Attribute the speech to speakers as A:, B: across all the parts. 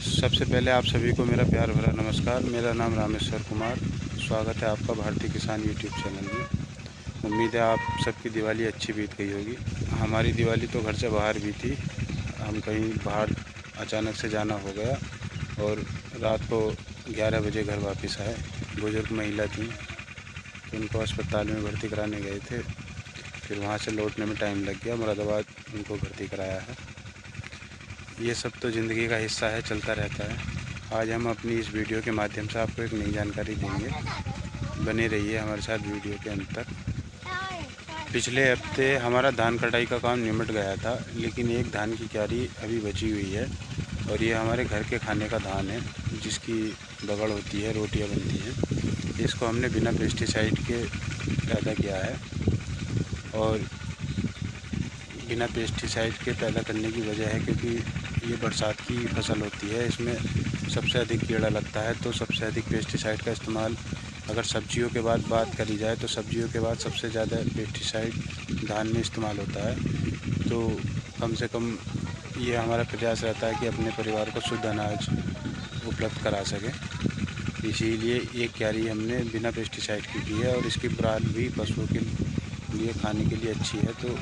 A: सबसे पहले आप सभी को मेरा प्यार भरा नमस्कार। मेरा नाम रामेश्वर कुमार। स्वागत है आपका भारतीय किसान यूट्यूब चैनल में। उम्मीद है आप सबकी दिवाली अच्छी बीत गई होगी। हमारी दिवाली तो घर से बाहर भी थी। हम कहीं बाहर अचानक से जाना हो गया और रात को 11 बजे घर वापस आए। बुज़ुर्ग महिला थी तो उनको अस्पताल में भर्ती कराने गए थे। फिर वहाँ से लौटने में टाइम लग गया। मुरादाबाद उनको भर्ती कराया है। ये सब तो ज़िंदगी का हिस्सा है, चलता रहता है। आज हम अपनी इस वीडियो के माध्यम से आपको एक नई जानकारी देंगे। बने रहिए हमारे साथ वीडियो के अंत तक। पिछले हफ्ते हमारा धान कटाई का काम निमट गया था, लेकिन एक धान की क्यारी अभी बची हुई है और ये हमारे घर के खाने का धान है, जिसकी बगड़ होती है, रोटियां बनती हैं। इसको हमने बिना पेस्टिसाइड के पैदा किया है और बिना पेस्टिसाइड के पैदा करने की वजह है क्योंकि ये बरसात की फसल होती है। इसमें सबसे अधिक कीड़ा लगता है, तो सबसे अधिक पेस्टिसाइड का इस्तेमाल, अगर सब्जियों के बाद बात करी जाए तो सब्जियों के बाद सबसे ज़्यादा पेस्टिसाइड धान में इस्तेमाल होता है। तो कम से कम ये हमारा प्रयास रहता है कि अपने परिवार को शुद्ध अनाज उपलब्ध करा सकें। इसीलिए ये क्यारी हमने बिना पेस्टिसाइड की है और इसकी पराल भी पशुओं के लिए खाने के लिए अच्छी है। तो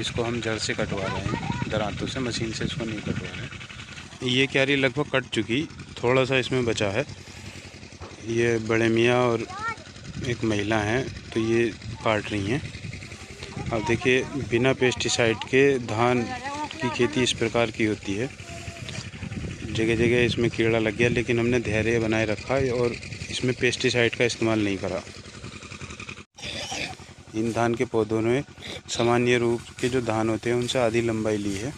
A: इसको हम जड़ से कटवा रहे हैं, दरांतों से, मशीन से इसको नहीं कटवा रहे हैं। ये क्यारी लगभग कट चुकी, थोड़ा सा इसमें बचा है। ये बड़े मियाँ और एक महिला हैं तो ये काट रही हैं। अब देखिए, बिना पेस्टिसाइड के धान की खेती इस प्रकार की होती है। जगह जगह इसमें कीड़ा लग गया, लेकिन हमने धैर्य बनाए रखा और इसमें पेस्टिसाइड का इस्तेमाल नहीं करा। इन धान के पौधों ने सामान्य रूप के जो धान होते हैं उनसे आधी लंबाई ली है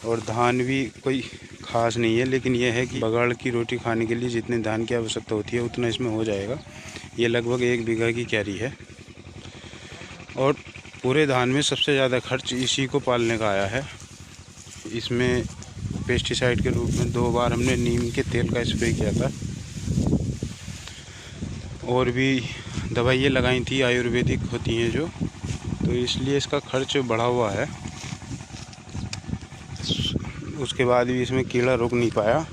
A: और धान भी कोई ख़ास नहीं है, लेकिन यह है कि बगाड़ की रोटी खाने के लिए जितने धान की आवश्यकता होती है उतना इसमें हो जाएगा। ये लगभग 1 बीघा की क्यारी है और पूरे धान में सबसे ज़्यादा खर्च इसी को पालने का आया है। इसमें पेस्टिसाइड के रूप में 2 बार हमने नीम के तेल का स्प्रे किया था और भी दवाइयाँ लगाई थी, आयुर्वेदिक होती हैं जो, तो इसलिए इसका खर्च बढ़ा हुआ है। उसके बाद भी इसमें कीड़ा रुक नहीं पाया।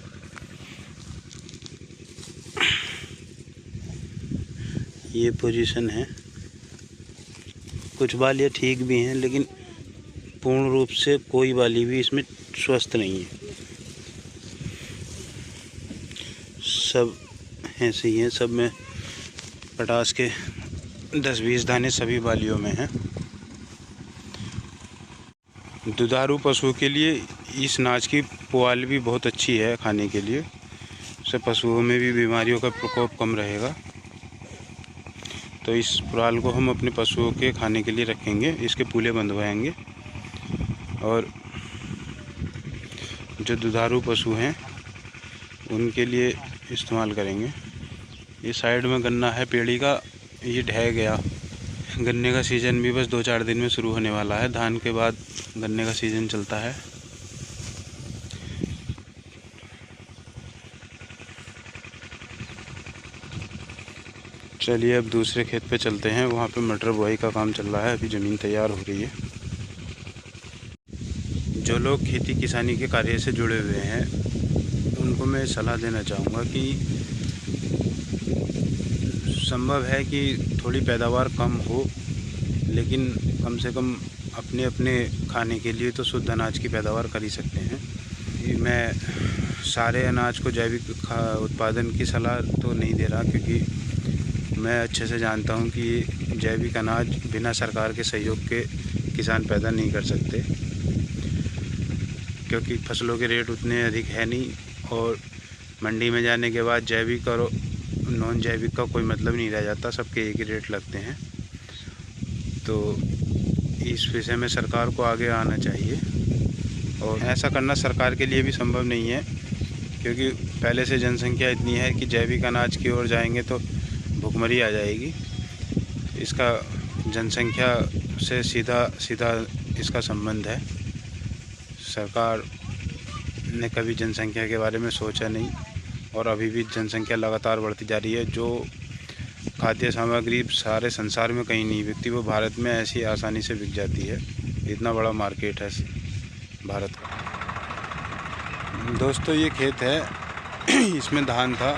A: ये पोजीशन है। कुछ बालियाँ ठीक भी हैं, लेकिन पूर्ण रूप से कोई बाली भी इसमें स्वस्थ नहीं है। सब ऐसे ही हैं, सब में पटास के 10-20 दाने सभी बालियों में हैं। दुधारू पशुओं के लिए इस अनाज की पुआल भी बहुत अच्छी है खाने के लिए। इससे पशुओं में भी बीमारियों का प्रकोप कम रहेगा। तो इस पुआल को हम अपने पशुओं के खाने के लिए रखेंगे, इसके पूले बंधवाएंगे और जो दुधारू पशु हैं उनके लिए इस्तेमाल करेंगे। ये साइड में गन्ना है पेड़ी का, ये ढह गया। गन्ने का सीज़न भी बस 2-4 दिन में शुरू होने वाला है। धान के बाद गन्ने का सीज़न चलता है। चलिए अब दूसरे खेत पे चलते हैं। वहाँ पे मटर बुआई का काम चल रहा है, अभी ज़मीन तैयार हो रही है। जो लोग खेती किसानी के कार्य से जुड़े हुए हैं उनको मैं सलाह देना चाहूँगा कि संभव है कि थोड़ी पैदावार कम हो, लेकिन कम से कम अपने अपने खाने के लिए तो शुद्ध अनाज की पैदावार कर ही सकते हैं। मैं सारे अनाज को जैविक उत्पादन की सलाह तो नहीं दे रहा, क्योंकि मैं अच्छे से जानता हूं कि जैविक अनाज बिना सरकार के सहयोग के किसान पैदा नहीं कर सकते, क्योंकि फसलों के रेट उतने अधिक है नहीं और मंडी में जाने के बाद जैविक और नॉन जैविक का कोई मतलब नहीं रह जाता, सबके एक ही रेट लगते हैं। तो इस विषय में सरकार को आगे आना चाहिए और ऐसा करना सरकार के लिए भी संभव नहीं है, क्योंकि पहले से जनसंख्या इतनी है कि जैविक अनाज की ओर जाएंगे तो भुखमरी आ जाएगी। इसका जनसंख्या से सीधा इसका संबंध है। सरकार ने कभी जनसंख्या के बारे में सोचा नहीं और अभी भी जनसंख्या लगातार बढ़ती जा रही है। जो खाद्य सामग्री सारे संसार में कहीं नहीं बिकती, वो भारत में ऐसी आसानी से बिक जाती है। इतना बड़ा मार्केट है भारत का। दोस्तों ये खेत है, इसमें धान था।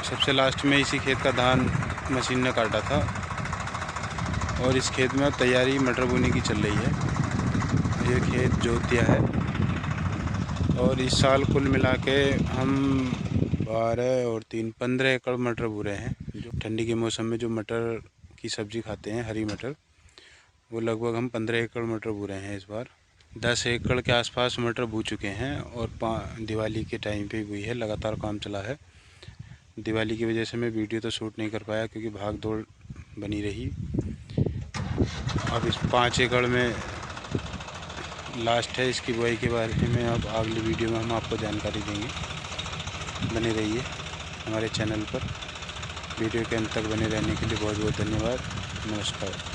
A: सबसे लास्ट में इसी खेत का धान मशीन ने काटा था और इस खेत में अब तैयारी मटर बोने की चल रही है। ये खेत जोत दिया है और इस साल कुल मिला के हम 12 और 3 15 एकड़ मटर बो रहे हैं। जो ठंडी के मौसम में जो मटर की सब्ज़ी खाते हैं, हरी मटर, वो लगभग हम 15 एकड़ मटर बो रहे हैं इस बार। 10 एकड़ के आसपास मटर बो चुके हैं और दिवाली के टाइम पे हुई है, लगातार काम चला है। दिवाली की वजह से मैं वीडियो तो शूट नहीं कर पाया क्योंकि भाग दौड़ बनी रही। अब इस 5 एकड़ में लास्ट है इसकी बुआई के बारे में। अब अगली वीडियो में हम आपको जानकारी देंगे, बने रहिए हमारे चैनल पर। वीडियो के अंत तक बने रहने के लिए बहुत बहुत धन्यवाद। नमस्कार।